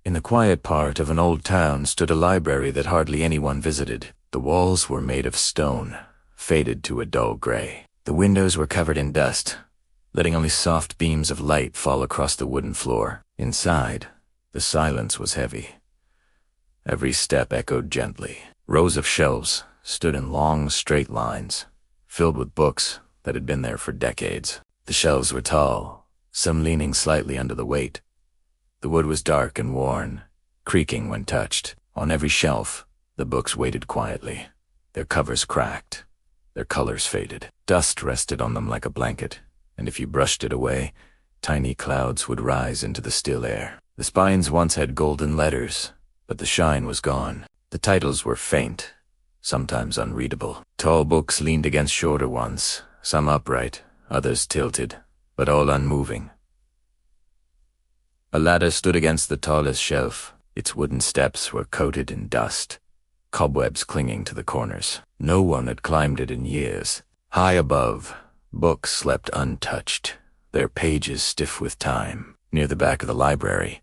In the quiet part of an old town stood a library that hardly anyone visited. The walls were made of stone, faded to a dull gray. The windows were covered in dust, letting only soft beams of light fall across the wooden floor. Inside, the silence was heavy. Every step echoed gently. Rows of shelves stood in long, straight lines, filled with books that had been there for decades. The shelves were tall, some leaning slightly under the weight. The wood was dark and worn, creaking when touched. On every shelf, the books waited quietly, their covers cracked, their colors faded. Dust rested on them like a blanket, and if you brushed it away, tiny clouds would rise into the still air. The spines once had golden letters, but the shine was gone. The titles were faint, sometimes unreadable. Tall books leaned against shorter ones, some upright, others tilted, but all unmoving. A ladder stood against the tallest shelf. Its wooden steps were coated in dust, cobwebs clinging to the corners. No one had climbed it in years. High above, books slept untouched, their pages stiff with time. Near the back of the library,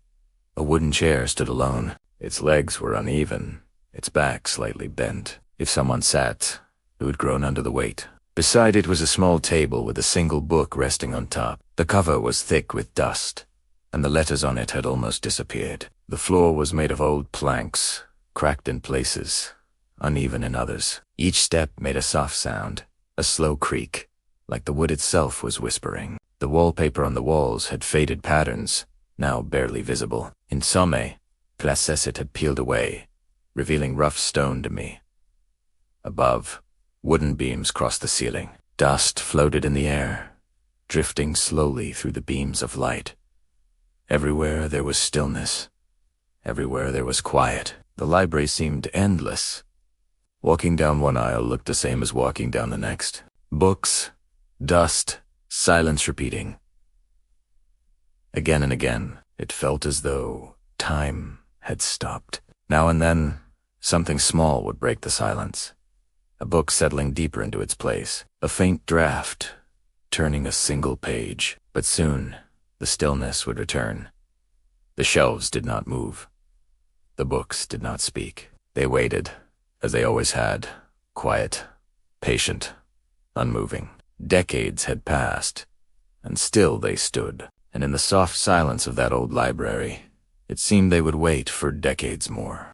a wooden chair stood alone. Its legs were uneven, its back slightly bent. If someone sat, it would groan under the weight. Beside it was a small table with a single book resting on top. The cover was thick with dust, and the letters on it had almost disappeared. The floor was made of old planks, cracked in places, uneven in others. Each step made a soft sound, a slow creak, like the wood itself was whispering. The wallpaper on the walls had faded patterns, now barely visible. Insomnia, Placet had peeled away, revealing rough stone to me. Above, wooden beams crossed the ceiling. Dust floated in the air, drifting slowly through the beams of light. Everywhere there was stillness. Everywhere there was quiet. The library seemed endless. Walking down one aisle looked the same as walking down the next. Books, dust, silence repeating. Again and again, it felt as though time had stopped. Now and then, something small would break the silence. A book settling deeper into its place. A faint draft, turning a single page. But soon, the stillness would return. The shelves did not move. The books did not speak. They waited, as they always had, quiet, patient, unmoving. Decades had passed, and still they stood. And in the soft silence of that old library, it seemed they would wait for decades more.